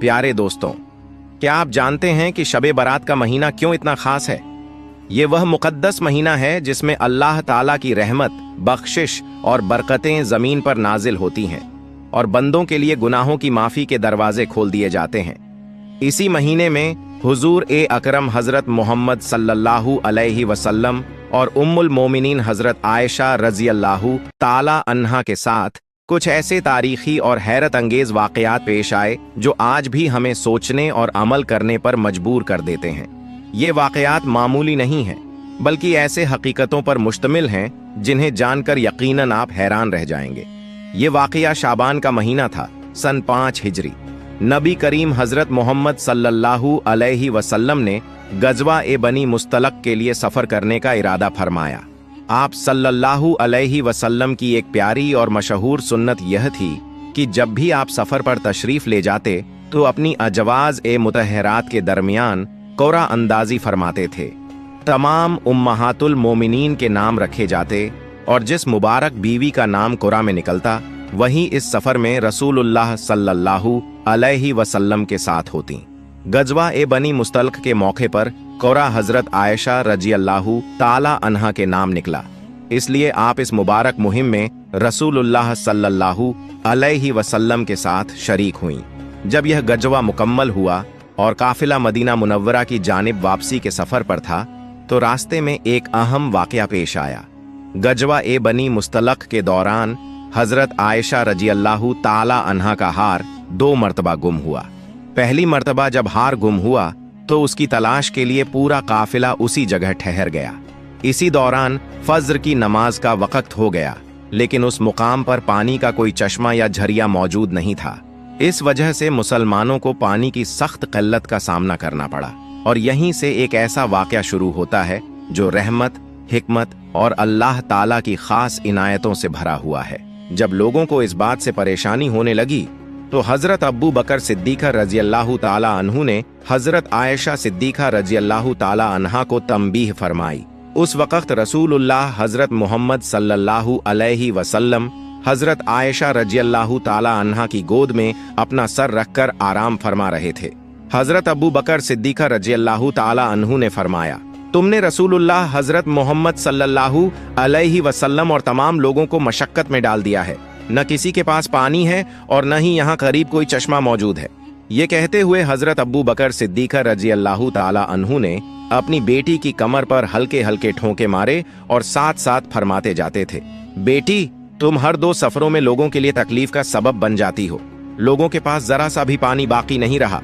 प्यारे दोस्तों, क्या आप जानते हैं कि शब बारात का महीना क्यों इतना खास है? ये वह मुकद्दस महीना है जिसमें अल्लाह ताला की रहमत, बख्शिश और बरकतें जमीन पर नाजिल होती हैं और बंदों के लिए गुनाहों की माफी के दरवाजे खोल दिए जाते हैं। इसी महीने में हुजूर ए अकरम हजरत मोहम्मद सल्लल्लाहु अलैहि वसल्लम और उम्मुल मोमिनीन हजरत आयशा रजी अल्लाहु ताला अन्हा के साथ कुछ ऐसे तारीखी और हैरत अंगेज वाकयात पेश आए जो आज भी हमें सोचने और अमल करने पर मजबूर कर देते हैं। ये वाकयात मामूली नहीं हैं, बल्कि ऐसे हकीकतों पर मुश्तमिल हैं जिन्हें जानकर यकीनन आप हैरान रह जाएंगे। ये वाकया शाबान का महीना था, सन 5 हिजरी। नबी करीम हजरत मोहम्मद सल्लल्लाहु अलैहि वसल्लम ने गजवा ए बनी मुस्तलक के लिए सफर करने का इरादा फरमाया। आप सल्लल्लाहु अलैहि वसल्लम की एक प्यारी और मशहूर सुन्नत यह थी कि जब भी आप सफर पर तशरीफ ले जाते तो अपनी अजवाज ए मुतहरात के दरमियान कोरा अंदाजी फरमाते थे। तमाम उम्महातुल मोमिनीन के नाम रखे जाते और जिस मुबारक बीवी का नाम कोरा में निकलता वही इस सफर में रसूलुल्लाह सल्लल्लाहु अलैहि वसल्लम के साथ होती। गजवा ए बनी मुस्तलक के मौके पर कोरा हजरत आयशा रजी अल्लाहु ताला अन्हा के नाम निकला, इसलिए आप इस मुबारक मुहिम में रसूलुल्लाह सल्लल्लाहु अलैहि वसल्लम के साथ शरीक हुई। जब यह गजवा मुकम्मल हुआ और काफिला मदीना मुनव्वरा की जानिब वापसी के सफर पर था तो रास्ते में एक अहम वाकया पेश आया। गजवा ए बनी मुस्तलक के दौरान हजरत आयशा रजी अल्लाहु ताला अन्हा का हार 2 मरतबा गुम हुआ। पहली मरतबा जब हार गुम हुआ तो उसकी तलाश के लिए पूरा काफिला उसी जगह ठहर गया। इसी दौरान फज्र की नमाज का वक्त हो गया, लेकिन उस मुकाम पर पानी का कोई चश्मा या झरिया मौजूद नहीं था। इस वजह से मुसलमानों को पानी की सख्त किल्लत का सामना करना पड़ा और यहीं से एक ऐसा वाकया शुरू होता है जो रहमत, हिकमत और अल्लाह ताला की खास इनायतों से भरा हुआ है। जब लोगों को इस बात से परेशानी होने लगी तो हजरत अब्बू बकर सिद्दीका रजी अल्लाहु ताला अन्हु ने हजरत आयशा सिद्दीका रजी अल्लाहु ताला अन्हा को तंबीह फरमाई। उस वक्त रसूलुल्लाह हजरत मोहम्मद सल्लल्लाहु अलैहि वसल्लम हजरत आयशा रजी अल्लाहु ताला अन्हा की गोद में अपना सर रखकर आराम फरमा रहे थे। हजरत अब्बू बकर सिद्दीका रजी अल्लाहु ताला अन्हु ने फरमाया, तुमने रसूलुल्लाह हजरत मोहम्मद सल्लल्लाहु अलैहि वसल्लम और तमाम लोगों को मशक्कत में डाल दिया है। न किसी के पास पानी है और न ही यहाँ करीब कोई चश्मा मौजूद है। ये कहते हुए हजरत अब्बू बकर सिद्दीका रजी अल्लाहु ताला अन्हु ने अपनी बेटी की कमर पर हल्के हल्के ठोंके मारे और साथ साथ फरमाते जाते थे, बेटी तुम हर 2 सफरों में लोगों के लिए तकलीफ का सबब बन जाती हो। लोगों के पास जरा सा भी पानी बाकी नहीं रहा।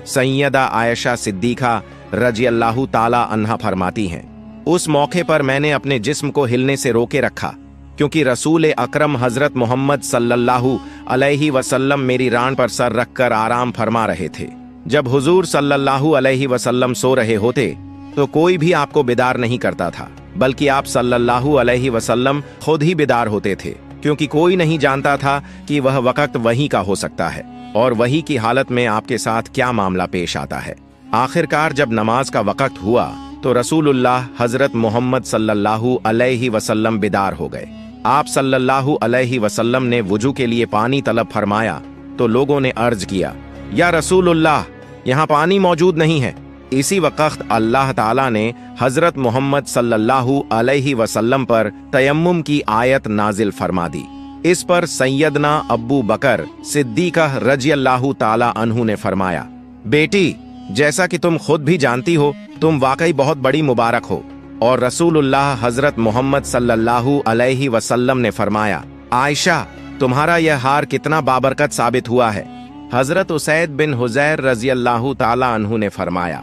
सैयदा आयशा सिद्दीका रजी अल्लाहु ताला अन्हा फरमाती हैं, उस मौके पर मैंने अपने जिस्म को हिलने से रोके रखा क्योंकि रसूल अकरम हजरत मोहम्मद सल्लल्लाहु अलैहि वसल्लम मेरी रान पर सर रखकर आराम फरमा रहे थे। जब हुजूर सल्लल्लाहु अलैहि वसल्लम सो रहे होते तो कोई भी आपको बिदार नहीं करता था, बल्कि आप सल्लल्लाहु अलैहि वसल्लम खुद ही बिदार होते थे, क्योंकि कोई नहीं जानता था कि वह वक्त वही का हो सकता है और वही की हालत में आपके साथ क्या मामला पेश आता है। आखिरकार जब नमाज का वक्त हुआ तो रसूलुल्लाह हजरत मोहम्मद सल्लल्लाहु अलैहि वसल्लम बिदार हो गए। आप सल्लल्लाहु अलैहि वसल्लम ने वुजू के लिए पानी तलब फरमाया तो लोगों ने अर्ज किया, या रसूलुल्लाह यहाँ पानी मौजूद नहीं है। इसी वक्त अल्लाह ताला ने हजरत मोहम्मद सल्लल्लाहु अलैहि वसल्लम पर तयम्मुम की आयत नाजिल फरमा दी। इस पर सैयदना अब्बू बकर सिद्दीका रजी अल्लाहु ताला अन्हु ने फरमाया, बेटी जैसा कि तुम खुद भी जानती हो तुम वाकई बहुत बड़ी मुबारक हो। और रसूलुल्लाह हजरत मोहम्मद सल्लल्लाहु अलैहि वसल्लम ने फरमाया, आयशा तुम्हारा यह हार कितना बाबरकत साबित हुआ है। हजरत उसैद बिन हुजैर रजी अल्लाहु ताला अन्हु ने फरमाया,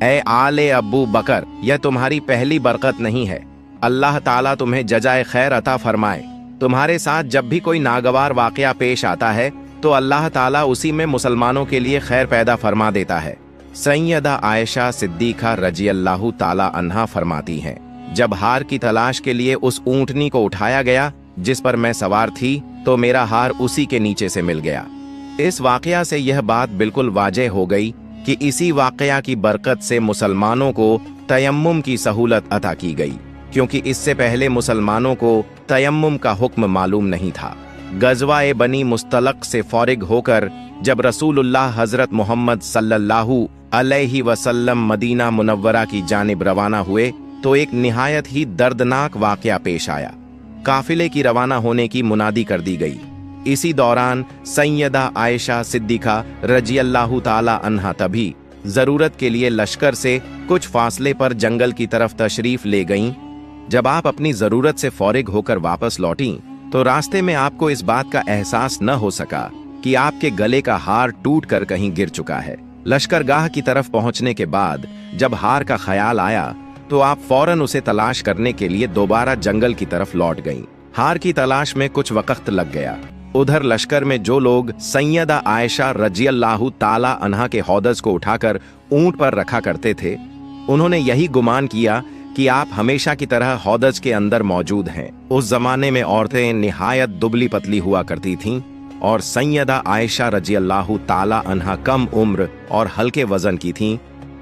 ए आले अब्बू बकर यह तुम्हारी पहली बरकत नहीं है। अल्लाह ताला तुम्हें जजाए खैर अता फरमाए। तुम्हारे साथ जब भी कोई नागवार वाकया पेश आता है तो अल्लाह ताला उसी में मुसलमानों के लिए खैर पैदा फरमा देता है। सैयदा आयशा सिद्दीका रजी अल्लाहु ताला अन्हा फरमाती हैं, जब हार की तलाश के लिए उस ऊंटनी को उठाया गया जिस पर मैं सवार थी तो मेरा हार उसी के नीचे से मिल गया। इस वाकया से यह बात बिल्कुल वाज़ेह हो गई कि इसी वाकया की बरकत से मुसलमानों को तयम्मुम की सहूलत अता की गई, क्योंकि इससे पहले मुसलमानों को तयम्मुम का हुक्म मालूम नहीं था। गज़वा-ए बनी मुस्तलक से फारिग होकर जब रसूलुल्लाह हजरत मोहम्मद सल्लल्लाहु अलैहि वसल्लम मदीना मुनव्वरा की जानिब रवाना हुए तो एक निहायत ही दर्दनाक वाक़या पेश आया। काफिले की रवाना होने की मुनादी कर दी गई। इसी दौरान सैयदा आयशा सिद्दीक़ा रज़ियल्लाहु ताला अन्हा तभी ज़रूरत के लिए लश्कर से कुछ फासले पर जंगल की तरफ तशरीफ ले गईं। जब आप अपनी ज़रूरत से फारिग होकर वापस लौटीं तो रास्ते में आपको इस बात का एहसास न हो सका कि आपके गले का हार टूट कर कहीं गिर चुका है। लश्करगाह की तरफ पहुंचने के बाद जब हार का ख्याल आया तो आप फौरन उसे तलाश करने के लिए दोबारा जंगल की तरफ लौट गईं। हार की तलाश में कुछ वक्त लग गया। उधर लश्कर में जो लोग सैयदा आयशा रज़ियल्लाहु ताला अन्हा के हौदज को उठाकर ऊंट पर रखा करते थे, उन्होंने यही गुमान किया कि आप हमेशा की तरह हौदज के अंदर मौजूद हैं। उस जमाने में औरतें निहायत दुबली पतली हुआ करती थीं और सैयदा आयशा रज़ियल्लाहु ताला अन्हा कम उम्र और हल्के वजन की थीं।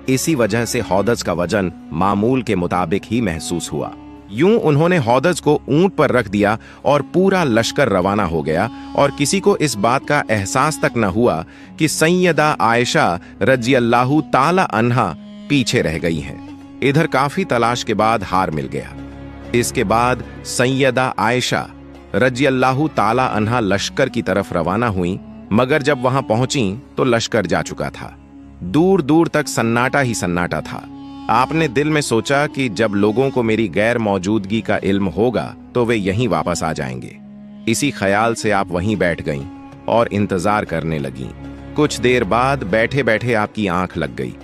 इसी वजह से हौदज का वजन मामूल के मुताबिक ही महसूस हुआ। यूं उन्होंने हौदज को ऊंट पर रख दिया और पूरा लश्कर रवाना हो गया और किसी को इस बात का एहसास तक न हुआ कि सैयदा आयशा रज़ियल्लाहु ताला अन्हा पीछे रह गई हैं। इधर काफी तलाश के बाद हार मिल गया। इसके बाद सैयदा आयशा रज़ियल्लाहु ताला अन्हा लश्कर की तरफ रवाना हुई, मगर जब वहां पहुंची तो लश्कर जा चुका था। दूर दूर तक सन्नाटा ही सन्नाटा था। आपने दिल में सोचा कि जब लोगों को मेरी गैर मौजूदगी का इल्म होगा तो वे यहीं वापस आ जाएंगे। इसी ख्याल से आप वहीं बैठ गईं और इंतजार करने लगीं। कुछ देर बाद बैठे बैठे आपकी आंख लग गई।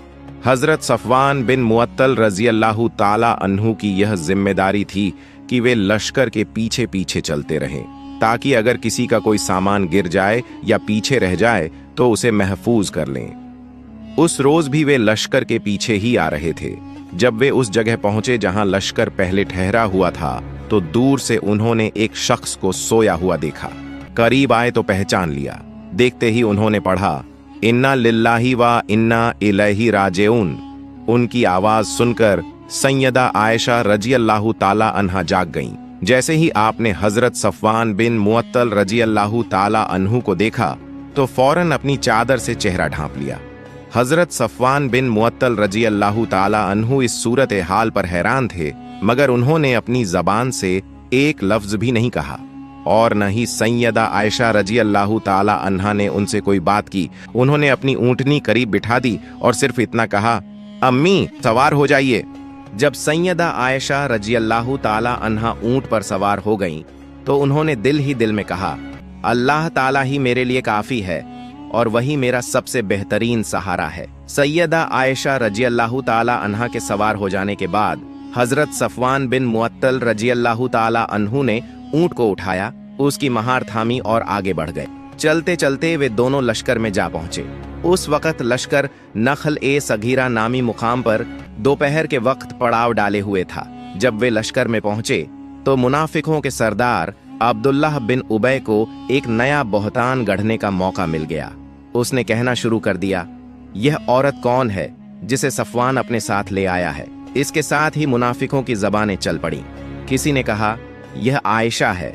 हजरत सफवान बिन मुअत्तल रज़ियल्लाहु ताला अन्हु की यह जिम्मेदारी थी कि वे लश्कर के पीछे पीछे चलते रहें, ताकि अगर किसी का कोई सामान गिर जाए या पीछे रह जाए तो उसे महफूज कर लें। उस रोज भी वे लश्कर के पीछे ही आ रहे थे। जब वे उस जगह पहुंचे जहां लश्कर पहले ठहरा हुआ था तो दूर से उन्होंने एक शख्स को सोया हुआ देखा। करीब आए तो पहचान लिया। देखते ही उन्होंने पढ़ा, इन्ना लिल्लाहि व इन्ना इलैहि राजिऊन। उनकी आवाज सुनकर सैयदा आयशा रज़ियल्लाहु ताला अन्हा जाग गईं। जैसे ही आपने हजरत सफवान बिन मुअत्तल रज़ियल्लाहु ताला अन्हु को देखा तो फौरन अपनी चादर से चेहरा ढांप लिया। हजरत सफवान बिन मुअत्तल रज़ियल्लाहु ताला अन्हु इस सूरत हाल पर हैरान थे, मगर उन्होंने अपनी जबान से एक लफ्ज भी नहीं कहा और न ही सैयदा आयशा रज़ियल्लाहु ताला अन्हा ने उनसे कोई बात की। उन्होंने अपनी ऊंटनी करीब बिठा दी और सिर्फ इतना कहा, अम्मी सवार हो जाइए। जब सैयदा आयशा रज़ियल्लाहु ताला अन्हा ऊंट पर सवार हो गईं तो उन्होंने दिल ही दिल में कहा, अल्लाह ताला ही मेरे लिए काफी है और वही मेरा सबसे बेहतरीन सहारा है। सैयदा आयशा रज़ियल्लाहु ताला अन्हा के सवार हो जाने के बाद हजरत सफवान बिन मुअत्तल रज़ियल्लाहु ताला अन्हु ने ऊंट को उठाया, उसकी महार थामी और आगे बढ़ गए। चलते चलते वे दोनों लश्कर में जा पहुंचे। उस वक्त लश्कर नखल-ए-सगीरा नामी मुकाम पर दोपहर के वक्त पड़ाव डाले हुए था। जब वे लश्कर में पहुंचे तो मुनाफिकों के सरदार अब्दुल्लाह बिन उबय को एक नया बहतान गढ़ने का मौका मिल गया। उसने कहना शुरू कर दिया, यह औरत कौन है जिसे सफवान अपने साथ ले आया है? इसके साथ ही मुनाफिकों की जबानें चल पड़ी। किसी ने कहा, यह आयशा है।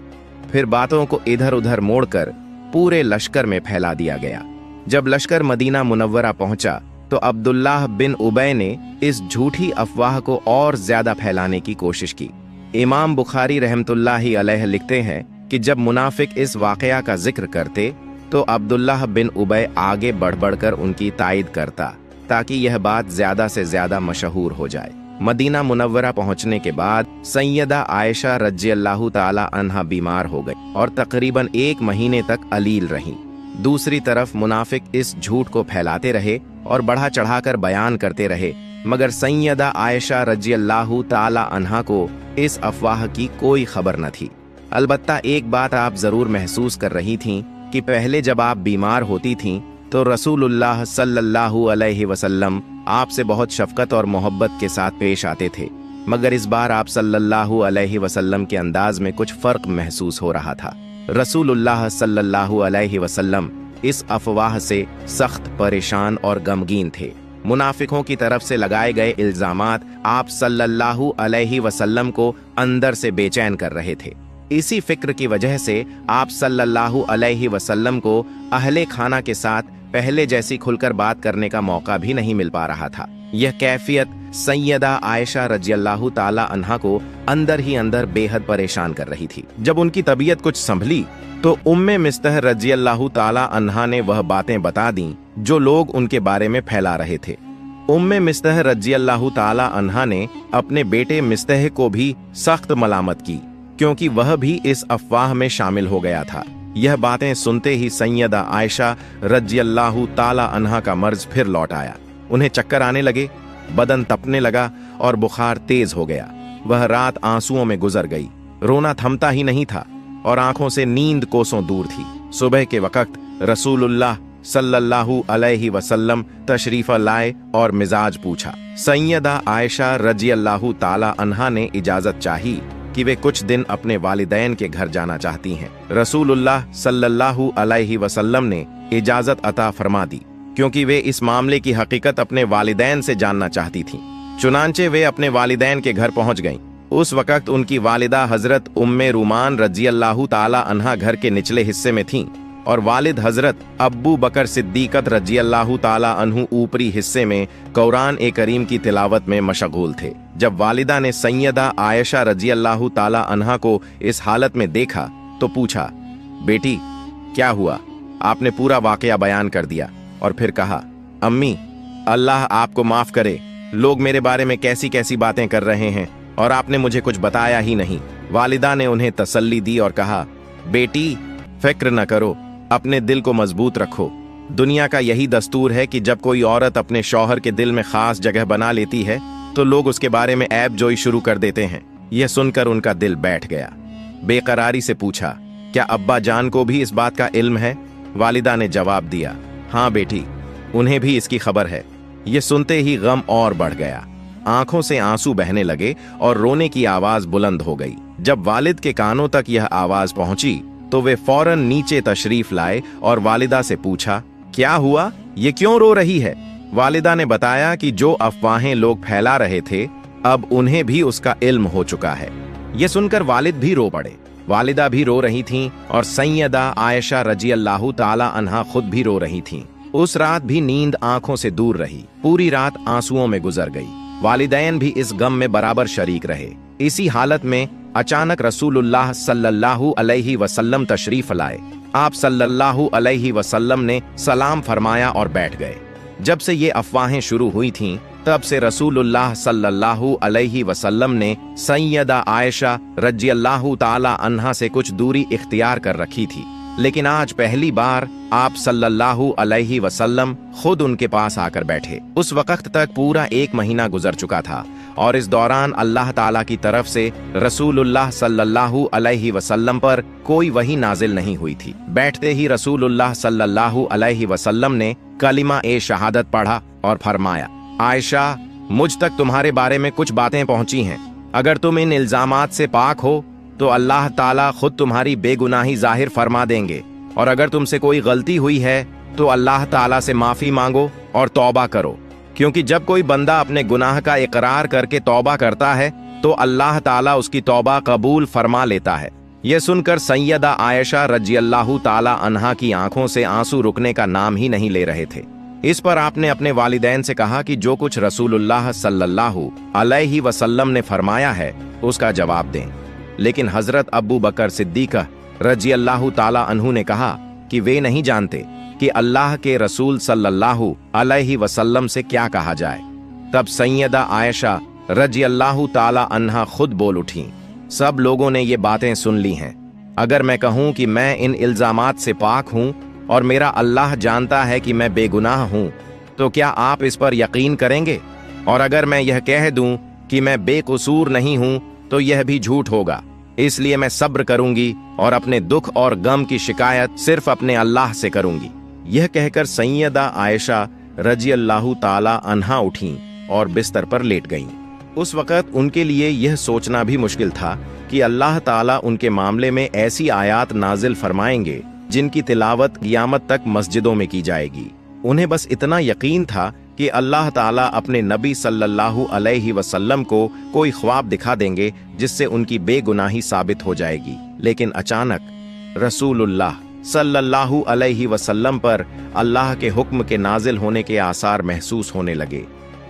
फिर बातों को इधर उधर मोड़कर पूरे लश्कर में फैला दिया गया। जब लश्कर मदीना मुनव्वरा पहुंचा तो अब्दुल्लाह बिन उबय ने इस झूठी अफवाह को और ज्यादा फैलाने की कोशिश की। इमाम बुखारी रहमतुल्लाहि अलैह लिखते हैं कि जब मुनाफिक इस वाकया का जिक्र करते तो अब्दुल्लाह बिन उबय आगे बढ़ बढ़कर उनकी तायद करता ताकि यह बात ज्यादा से ज्यादा मशहूर हो जाए। मदीना मुनव्वरा पहुंचने के बाद सैयदा आयशा रज़ियल्लाहु ताला अन्हा बीमार हो गई और तकरीबन 1 महीने तक अलील रहीं। दूसरी तरफ मुनाफिक इस झूठ को फैलाते रहे और बढ़ा चढ़ाकर बयान करते रहे, मगर सैयदा आयशा रज़ियल्लाहु ताला अन्हा को इस अफवाह की कोई खबर न थी। अलबत्ता एक बात आप जरूर महसूस कर रही थीं कि पहले जब आप बीमार होती थीं तो रसूलुल्लाह सल्लल्लाहु अलैहि वसल्लम आपसे बहुत शफकत और मोहब्बत के साथ पेश आते थे, मगर इस बार आप सल्लल्लाहु अलैहि वसल्लम के अंदाज में कुछ फर्क महसूस हो रहा था। रसूलुल्लाह सल्लल्लाहु अलैहि वसल्लम इस अफवाह से सख्त परेशान और गमगीन थे। मुनाफिकों की तरफ से लगाए गए इल्जामात आप सल्लल्लाहु अलैहि वसल्लम को अंदर से बेचैन कर रहे थे। इसी फिक्र की वजह से आप सल्लल्लाहु अलैहि वसल्लम को अहले खाना के साथ पहले जैसी खुलकर बात करने का मौका भी नहीं मिल पा रहा था। यह कैफियत सैयदा आयशा रज़ियल्लाहु ताला अन्हा को अंदर ही अंदर बेहद परेशान कर रही थी। जब उनकी तबीयत कुछ संभली तो उम्मे मिस्तह रज़ियल्लाहु ताला अन्हा ने वह बातें बता दी जो लोग उनके बारे में फैला रहे थे। उम्मे मिस्तह रज़ियल्लाहु ताला अन्हा ने अपने बेटे मिस्तह को भी सख्त मलामत की, क्योंकि वह भी इस अफवाह में शामिल हो गया था। यह बातें सुनते ही सैयदा आयशा रज़ियल्लाहु ताला अन्हा का मर्ज फिर लौट आया। उन्हें चक्कर आने लगे, बदन तपने लगा और बुखार तेज हो गया। वह रात आंसुओं में गुजर गई। रोना थमता ही नहीं था और आंखों से नींद कोसों दूर थी। सुबह के वक्त रसूलुल्लाह सल्लल्लाहु अलैहि वसल्लम तशरीफ लाए और मिजाज पूछा। सैयदा आयशा रज़ियल्लाहु ताला अन्हा ने इजाजत चाही कि वे कुछ दिन अपने वालिदैन के घर जाना चाहती हैं। रसूलुल्लाह सल्लल्लाहु अलैहि वसल्लम ने इजाजत अता फरमा दी, क्योंकि वे इस मामले की हकीकत अपने वालिदैन से जानना चाहती थीं। चुनांचे वे अपने वालिदैन के घर पहुंच गईं। उस वक्त उनकी वालिदा हजरत उम्मे रूमान रज़ियल्लाहु ताला अन्हा घर के निचले हिस्से में थीं और वालिद हजरत अब्बू बकर सिद्दीकत रज़ियल्लाहु ताला अन्हु ऊपरी हिस्से में कुरान ए करीम की तिलावत में मशगूल थे। जब वालिदा ने सैयदा आयशा रज़ियल्लाहु ताला अन्हा को इस हालत में देखा तो पूछा, बेटी क्या हुआ? आपने पूरा वाकया बयान कर दिया और फिर कहा, अम्मी अल्लाह आपको माफ करे, लोग मेरे बारे में कैसी कैसी बातें कर रहे हैं और आपने मुझे कुछ बताया ही नहीं। वालिदा ने उन्हें तसल्ली दी और कहा, बेटी फिक्र न करो, अपने दिल को मजबूत रखो। दुनिया का यही दस्तूर है कि जब कोई औरत अपने शौहर के दिल में खास जगह बना लेती है तो लोग उसके बारे में ऐब जोई शुरू कर देते हैं। यह सुनकर उनका दिल बैठ गया। बेकरारी से पूछा, क्या अब्बा जान को भी इस बात का इल्म है? वालिदा ने जवाब दिया, हाँ बेटी, उन्हें भी इसकी खबर है। यह सुनते ही गम और बढ़ गया। आंखों से आंसू बहने लगे और रोने की आवाज बुलंद हो गई। जब वालिद के कानों तक यह आवाज पहुंची तो वे फौरन नीचे तशरीफ लाए और वालिदा से पूछा, क्या हुआ? ये क्यों रो रही है? वालिदा ने बताया कि जो अफवाहें लोग फैला रहे थे अब उन्हें भी उसका इल्म हो चुका है। ये सुनकर वालिद भी रो पड़े। वालिदा भी रो रही थीं और सैयदा आयशा रज़ियल्लाहु ताला अन्हा खुद भी रो रही थीं। उस रात भी नींद आंखों से दूर रही। पूरी रात आंसुओं में गुजर गई। वालिदैन भी इस गम में बराबर शरीक रहे। इसी हालत में अचानक रसूलुल्लाह सल्लल्लाहु अलैहि वसल्लम तशरीफ लाए। आप सल्लल्लाहु अलैहि वसल्लम ने सलाम फरमाया और बैठ गए। जब से ये अफवाहें शुरू हुई थीं तब से रसूलुल्लाह सल्लल्लाहु अलैहि वसल्लम ने सैयदा आयशा रज़ियल्लाहु ताला अन्हा से कुछ दूरी इख्तियार कर रखी थी, लेकिन आज पहली बार आप सल्लल्लाहु अलैहि वसल्लम खुद उनके पास आकर बैठे। उस वक्त तक पूरा 1 महीना गुजर चुका था और इस दौरान अल्लाह ताला की तरफ से रसूलुल्लाह सल्लल्लाहु अलैहि वसल्लम पर कोई वही नाजिल नहीं हुई थी। बैठते ही रसूलुल्लाह सल्लल्लाहु अलैहि वसल्लम ने कलिमा ए शहादत पढ़ा और फरमाया, आयशा, मुझ तक तुम्हारे बारे में कुछ बातें पहुंची हैं। अगर तुम इन इल्जामात से पाक हो तो अल्लाह ताला खुद तुम्हारी बेगुनाही जाहिर फरमा देंगे, और अगर तुमसे कोई गलती हुई है तो अल्लाह ताला से माफी मांगो और तौबा करो, क्योंकि जब कोई बंदा अपने गुनाह का इकरार करके तौबा करता है तो अल्लाह ताला उसकी तौबा कबूल फरमा लेता है। यह सुनकर सैयदा आयशा रज़ियल्लाहु ताला अन्हा की आंखों से आंसू रुकने का नाम ही नहीं ले रहे थे। इस पर आपने अपने वालिदैन से कहा कि जो कुछ रसूलुल्लाह सल्लल्लाहु अलैहि वसल्लम ने फरमाया है उसका जवाब दें। लेकिन हजरत अब्बू बकर सिद्दीका रज़ियल्लाहु ताला अन्हु ने कहा कि वे नहीं जानते कि अल्लाह के रसूल सल्लल्लाहु अलैहि वसल्लम से क्या कहा जाए। तब सैयदा आयशा रज़ियल्लाहु ताला अन्हा खुद बोल उठी, सब लोगों ने ये बातें सुन ली हैं। अगर मैं कहूं कि मैं इन इल्जामात से पाक हूं और मेरा अल्लाह जानता है कि मैं बेगुनाह हूं, तो क्या आप इस पर यकीन करेंगे? और अगर मैं यह कह दूं कि मैं बेकसूर नहीं हूं तो यह भी झूठ होगा। इसलिए मैं सब्र करूंगी और अपने दुख और गम की शिकायत सिर्फ अपने अल्लाह से करूंगी। यह कहकर सैयदा आयशा रज़ियल्लाहु ताला अन्हा उठीं और बिस्तर पर लेट गईं। उस वक़्त उनके लिए यह सोचना भी मुश्किल था कि अल्लाह ताला उनके मामले में ऐसी आयात नाजिल फरमाएंगे जिनकी तिलावत क़यामत तक मस्जिदों में की जाएगी। उन्हें बस इतना यकीन था कि अल्लाह ताला अपने नबी सल्लल्लाहु अलैहि वसल्लम को कोई ख्वाब दिखा देंगे जिससे उनकी बेगुनाही साबित हो जाएगी। लेकिन अचानक रसूलुल्लाह सल्लल्लाहु अलैहि वसल्लम पर अल्लाह के हुक्म के नाजिल होने के आसार महसूस होने लगे।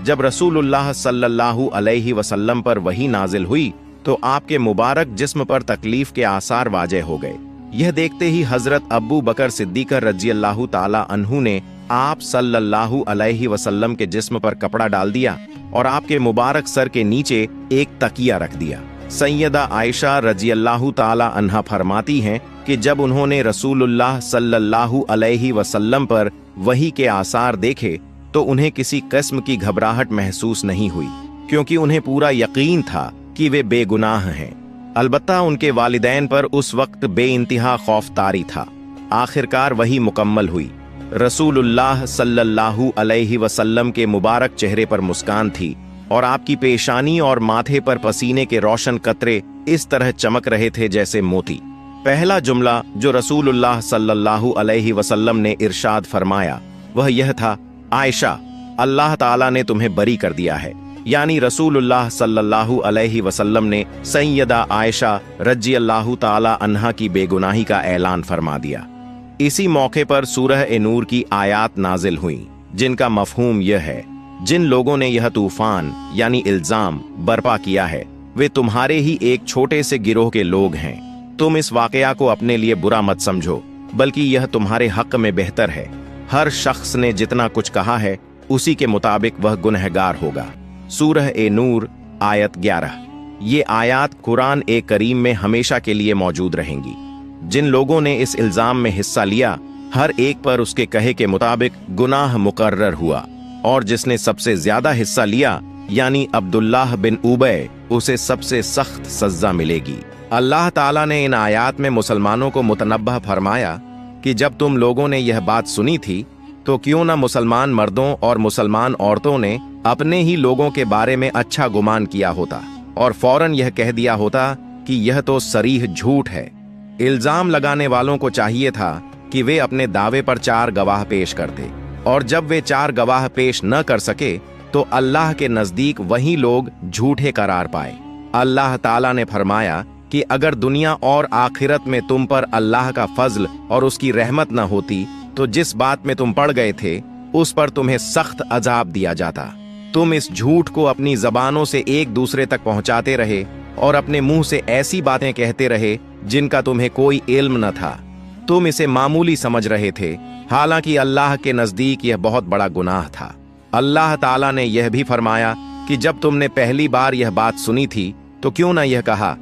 जब रसूलुल्लाह सल्लल्लाहु अलैहि वसल्लम पर वही नाजिल हुई तो आपके मुबारक जिस्म पर तकलीफ के आसार वाज़ेह हो गए। यह देखते ही हजरत अबू बकर सिद्दीक़ रज़ियल्लाहु ताला अन्हु ने आप सल्लल्लाहु अलैहि वसल्लम के जिस्म पर कपड़ा डाल दिया और आपके मुबारक सर के नीचे एक तकिया रख दिया। सैयदा आयशा रज़ियल्लाहु ताला अन्हा फरमाती हैं कि जब उन्होंने रसूलुल्लाह सल्लल्लाहु अलैहि वसल्लम पर वही के आसार देखे तो उन्हें किसी किस्म की घबराहट महसूस नहीं हुई, क्योंकि उन्हें पूरा यकीन था कि वे बेगुनाह हैं। अलबत्ता उनके वालिदैन पर उस वक्त बेइंतहा खौफ तारी था। आखिरकार वही मुकम्मल हुई। रसूलुल्लाह सल्लल्लाहु अलैहि वसल्लम के मुबारक चेहरे पर मुस्कान थी और आपकी पेशानी और माथे पर पसीने के रोशन कतरे इस तरह चमक रहे थे जैसे मोती। पहला जुमला जो रसूलुल्लाह सल्लल्लाहु अलैहि वसल्लम ने इरशाद फरमाया वह यह था, आयशा, अल्लाह ताला ने तुम्हें बरी कर दिया है। यानी रसूलुल्लाह सल्लल्लाहु अलैहि वसल्लम ने सैयदा आयशा रज़ियल्लाहु ताला अन्हा की बेगुनाही का ऐलान फरमा दिया। इसी मौके पर सूरह ए नूर की आयात नाजिल हुई, जिनका मफहूम यह है, जिन लोगों ने यह तूफान यानी इल्जाम बर्पा किया है वे तुम्हारे ही एक छोटे से गिरोह के लोग हैं। तुम इस वाकया को अपने लिए बुरा मत समझो, बल्कि यह तुम्हारे हक में बेहतर है। हर शख्स ने जितना कुछ कहा है उसी के मुताबिक वह गुनहगार होगा। सूरह ए नूर आयत 11। ये आयात कुरान ए करीम में हमेशा के लिए मौजूद रहेंगी। जिन लोगों ने इस इल्जाम में हिस्सा लिया हर एक पर उसके कहे के मुताबिक गुनाह मुकर्रर हुआ, और जिसने सबसे ज्यादा हिस्सा लिया यानी अब्दुल्लाह बिन उबय, उसे सबसे सख्त सजा मिलेगी। अल्लाह ताला ने इन आयात में मुसलमानों को मुतनब्बह फरमाया कि जब तुम लोगों ने यह बात सुनी थी तो क्यों न मुसलमान मर्दों और मुसलमान औरतों ने अपने ही लोगों के बारे में अच्छा गुमान किया होता और फौरन यह कह दिया होता कि यह तो सरीह झूठ है। इल्जाम लगाने वालों को चाहिए था कि वे अपने दावे पर 4 गवाह पेश करते, और जब वे 4 गवाह पेश न कर सके तो अल्लाह के नजदीक वही लोग झूठे करार पाए। अल्लाह ताला ने फरमाया कि अगर दुनिया और आखिरत में तुम पर अल्लाह का फजल और उसकी रहमत न होती तो जिस बात में तुम पड़ गए थे उस पर तुम्हें सख्त अजाब दिया जाता। तुम इस झूठ को अपनी जबानों से एक दूसरे तक पहुंचाते रहे और अपने मुंह से ऐसी बातें कहते रहे जिनका तुम्हें कोई इल्म न था। तुम इसे मामूली समझ रहे थे, हालांकि अल्लाह के नजदीक यह बहुत बड़ा गुनाह था। अल्लाह ताला ने यह भी फरमाया कि जब तुमने पहली बार यह बात सुनी थी तो क्यों ना यह कहा,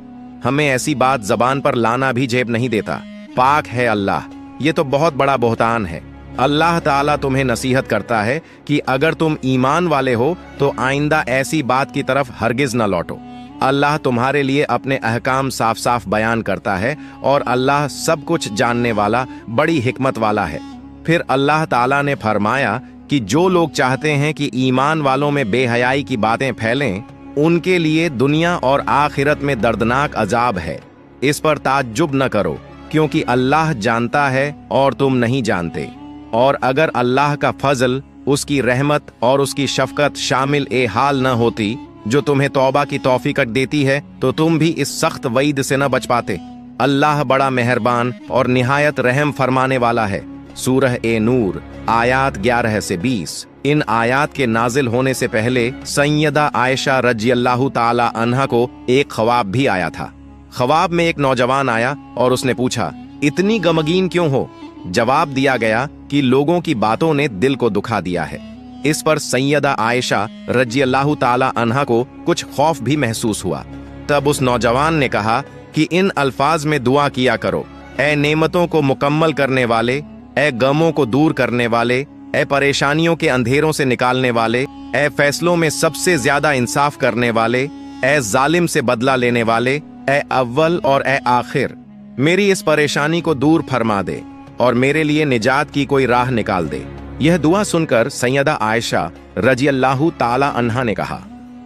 हमें ऐसी बात जबान पर लाना भी जेब नहीं देता। पाक है अल्लाह, ये तो बहुत बड़ा बोहतान है। अल्लाह ताला तुम्हें नसीहत करता है कि अगर तुम ईमान वाले हो तो आइंदा ऐसी बात की तरफ हरगिज न लौटो। अल्लाह तुम्हारे लिए अपने अहकाम साफ साफ बयान करता है और अल्लाह सब कुछ जानने वाला बड़ी हिकमत वाला है। फिर अल्लाह ताला ने फरमाया कि जो लोग चाहते हैं कि ईमान वालों में बेहयाई की बातें फैलें उनके लिए दुनिया और आखिरत में दर्दनाक अजाब है। इस पर ताज्जुब न करो, क्योंकि अल्लाह जानता है और तुम नहीं जानते। और अगर अल्लाह का फजल, उसकी रहमत और उसकी शफकत शामिल ए हाल न होती जो तुम्हें तौबा की तौफीक देती है तो तुम भी इस सख्त वईद से न बच पाते। अल्लाह बड़ा मेहरबान और निहायत रहम फरमाने वाला है। सूरह ए नूर आयात 11 से 20। इन आयात के नाजिल होने से पहले सैयदा आयशा रज़ियल्लाहु ताला अन्हा को एक ख्वाब भी आया था। ख्वाब में एक नौजवान आया और उसने पूछा, इतनी गमगीन क्यों हो? जवाब दिया गया कि लोगों की बातों ने दिल को दुखा दिया है। इस पर सैयदा आयशा रज़ियल्लाहु ताला अन्हा को कुछ खौफ भी महसूस हुआ। तब उस नौजवान ने कहा कि इन अल्फाज में दुआ किया करो, ए नेमतों को मुकम्मल करने वाले, ए गमों को दूर करने वाले, ए परेशानियों के अंधेरों से निकालने वाले, ए फैसलों में सबसे ज्यादा इंसाफ करने वाले, ए जालिम से बदला लेने वाले, ए अव्वल और ए आखिर, मेरी इस परेशानी को दूर फरमा दे और मेरे लिए निजात की कोई राह निकाल दे। यह दुआ सुनकर सैयदा आयशा रज़ियल्लाहु ताला अन्हा ने कहा,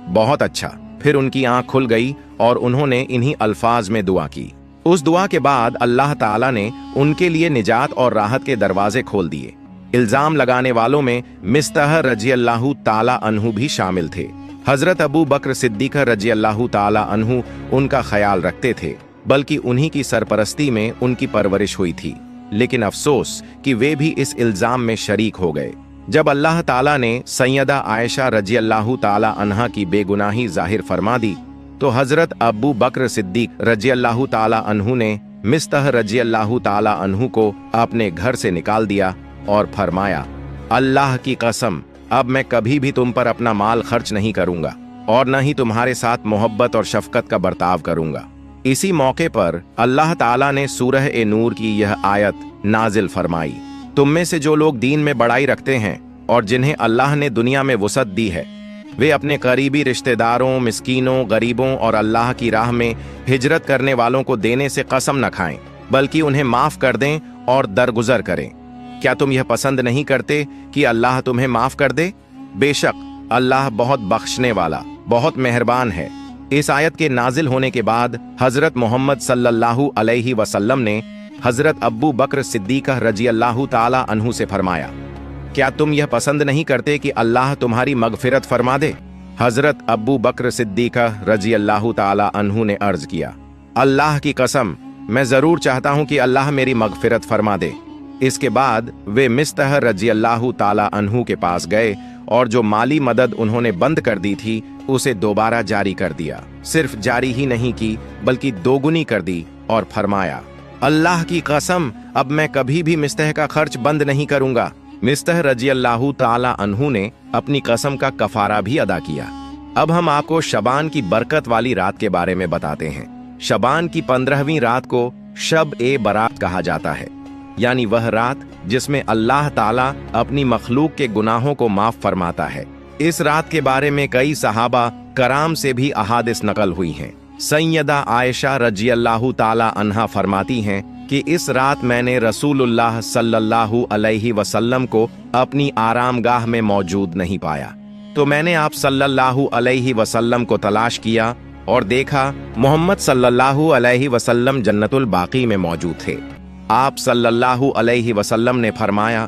बहुत अच्छा। फिर उनकी आंख खुल गई और उन्होंने इन्हीं अल्फाज में दुआ की। उस दुआ के बाद अल्लाह ताला ने उनके लिए निजात और राहत के दरवाजे खोल दिए। इल्जाम लगाने वालों में मिस्तह रज़ियल्लाहु ताला अन्हु भी शामिल थे। हजरत अबू बकर सिद्दीक़ रज़ियल्लाहु ताला अन्हु उनका ख्याल रखते थे बल्कि उन्हीं की सरपरस्ती में उनकी परवरिश हुई थी। लेकिन अफसोस कि वे भी इस इल्जाम में शरीक हो गए। जब अल्लाह ताला ने सैयदा आयशा रजी अल्लाह ताला अन्हा की बेगुनाही जाहिर फरमा दी, तो हजरत अबू बकर सिद्दीक रजी अल्लाह ताला अन्हु ने मिस्तह रजी अल्लाह ताला अन्हु को अपने घर से निकाल दिया और फरमाया, अल्लाह की कसम, अब मैं कभी भी तुम पर अपना माल खर्च नहीं करूंगा और न ही तुम्हारे साथ मोहब्बत और शफकत का बर्ताव करूंगा। इसी मौके पर अल्लाह ताला ने सूरह ए नूर की यह आयत नाजिल फरमाई, तुम में से जो लोग दीन में बड़ाई रखते हैं और जिन्हें अल्लाह ने दुनिया में वुसअत दी है, वे अपने करीबी रिश्तेदारों, मिस्कीनों, गरीबों और अल्लाह की राह में हिजरत करने वालों को देने से कसम न खाएं, बल्कि उन्हें माफ कर दें और दरगुजर करें। क्या तुम यह पसंद नहीं करते कि अल्लाह तुम्हें माफ कर दे? बेशक अल्लाह बहुत बख्शने वाला, बहुत मेहरबान है। इस आयत के नाजिल होने के बाद हजरत मोहम्मद सल्लल्लाहु अलैहि वसल्लम ने हजरत अब्बू बकर सिद्दीक़ रजी अल्लाह ताला अन्हु से फरमाया, क्या तुम यह पसंद नहीं करते कि अल्लाह तुम्हारी मगफिरत फरमा दे? हजरत अब्बू बकर सिद्दीक़ रजी अल्लाह ताला अन्हु ने अर्ज किया, अल्लाह की कसम, मैं जरूर चाहता हूं कि अल्लाह मेरी मगफिरत फरमा दे। इसके बाद वे मिस्तह रजी अल्लाह ताला अन्हु के पास गए और जो माली मदद उन्होंने बंद कर दी थी उसे दोबारा जारी कर दिया। सिर्फ जारी ही नहीं की बल्कि दोगुनी कर दी और फरमाया, अल्लाह की कसम, अब मैं कभी भी मिस्तह का खर्च बंद नहीं करूंगा। मिस्तह रजी अल्लाह ताला अन्हु ने अपनी कसम का कफारा भी अदा किया। अब हम आपको शबान की बरकत वाली रात के बारे में बताते हैं। शबान की 15वीं रात को शब ए बरात कहा जाता है, यानी वह रात जिसमें अल्लाह ताला अपनी मखलूक के गुनाहों को माफ फरमाता है। इस रात के बारे में कई सहाबा कराम से भी अहादिस नकल हुई हैं। सैयदा आयशा रजी अल्लाह ताला अन्हा फरमाती हैं कि इस रात मैंने रसूलुल्लाह सल्लल्लाहु अलैहि वसल्लम को अपनी आरामगाह में मौजूद नहीं पाया, तो मैंने आप सल्लल्लाहु अलैहि वसल्लम को तलाश किया और देखा मोहम्मद सल्लल्लाहु अलैहि वसल्लम जन्नतुल बाकी में मौजूद थे। आप सल्लल्लाहु अलैहि वसल्लम ने फरमाया,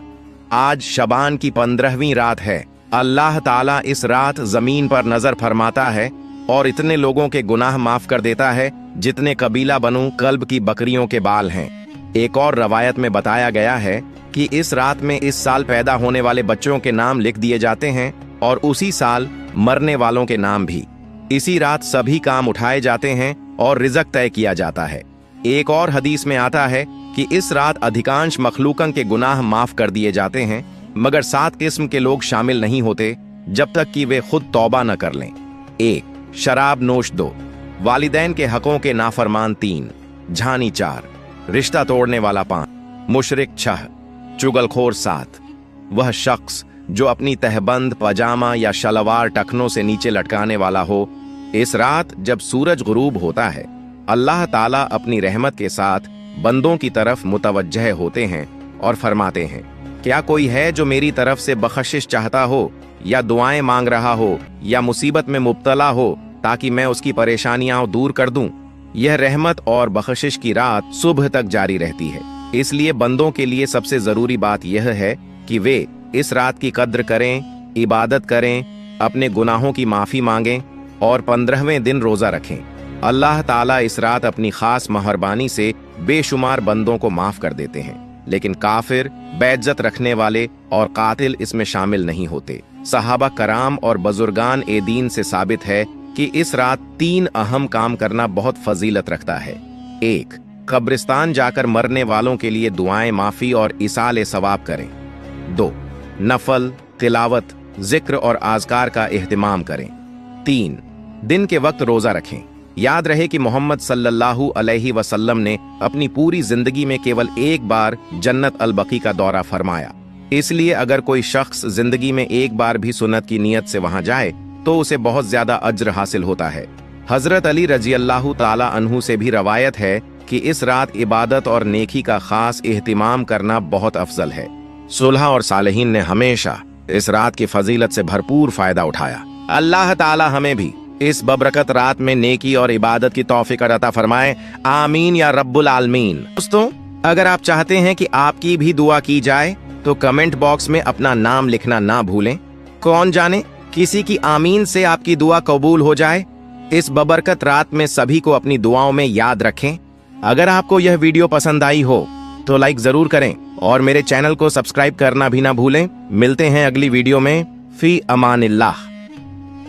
आज शबान की 15वीं रात है। अल्लाह ताला इस रात जमीन पर नजर फरमाता है और इतने लोगों के गुनाह माफ कर देता है जितने कबीला बनु कल्ब की बकरियों के बाल हैं। एक और रवायत में बताया गया है कि इस रात में इस साल पैदा होने वाले बच्चों के नाम लिख दिए जाते हैं और उसी साल मरने वालों के नाम भी। इसी रात सभी काम उठाए जाते हैं और रिज़्क तय किया जाता है। एक और हदीस में आता है कि इस रात अधिकांश मखलूकन के गुनाह माफ कर दिए जाते हैं, मगर 7 किस्म के लोग शामिल नहीं होते जब तक कि वे खुद तौबा न कर लें। 1. शराब नोश 2, वालिदैन के हकों के नाफरमान 3, झानी 4, रिश्ता तोड़ने वाला 5, मुशरिक 6, चुगलखोर 7, वह शख्स जो अपनी तहबंद पजामा या शलवार टखनों से नीचे लटकाने वाला हो। इस रात जब सूरज गुरूब होता है, अल्लाह ताला अपनी रहमत के साथ बंदों की तरफ मुतवज्जह होते हैं और फरमाते हैं, क्या कोई है जो मेरी तरफ से बख्शिश चाहता हो या दुआएं मांग रहा हो या मुसीबत में मुब्तला हो ताकि मैं उसकी परेशानियां दूर कर दूं। यह रहमत और बख्शिश की रात सुबह तक जारी रहती है। इसलिए बंदों के लिए सबसे जरूरी बात यह है कि वे इस रात की कद्र करें, इबादत करें, अपने गुनाहों की माफी मांगें और 15वें दिन रोजा रखें। अल्लाह ताला इस रात अपनी खास मेहरबानी से बेशुमार बंदों को माफ कर देते हैं, लेकिन काफिर, बेइज्जत रखने वाले और कातिल इसमें शामिल नहीं होते। सहाबा कराम और बुजुर्गान ए दीन से साबित है कि इस रात 3 अहम काम करना बहुत फजीलत रखता है। 1. कब्रिस्तान जाकर मरने वालों के लिए दुआएं माफी और इसाले सवाब करें। 2. नफल, तिलावत, जिक्र और आज़कार का इहतिमाम करें। 3. दिन के वक्त रोजा रखें। याद रहे कि मोहम्मद सल्लल्लाहु अलैहि वसल्लम ने अपनी पूरी जिंदगी में केवल एक बार जन्नत अल बकी का दौरा फरमाया। इसलिए अगर कोई शख्स जिंदगी में एक बार भी सुन्नत की नियत से वहां जाए तो उसे बहुत ज्यादा अज्र हासिल होता है। हजरत अली रजी अल्लाह ताला अन्हु से भी रवायत है कि इस रात इबादत और नेकी का खास इहतिमाम करना बहुत अफजल है। सुलह और सालेहीन ने हमेशा इस रात की फजीलत से भरपूर फायदा उठाया। अल्लाह ताला हमें भी इस बबरकत रात में नेकी और इबादत की तौफीक अता फरमाए। आमीन या रब्बुल आलमीन। दोस्तों, अगर आप चाहते हैं कि आपकी भी दुआ की जाए तो कमेंट बॉक्स में अपना नाम लिखना ना भूलें। कौन जाने किसी की आमीन से आपकी दुआ कबूल हो जाए। इस बबरकत रात में सभी को अपनी दुआओं में याद रखें। अगर आपको यह वीडियो पसंद आई हो तो लाइक जरूर करें और मेरे चैनल को सब्सक्राइब करना भी ना भूलें। मिलते हैं अगली वीडियो में। फी अमानिल्लाह।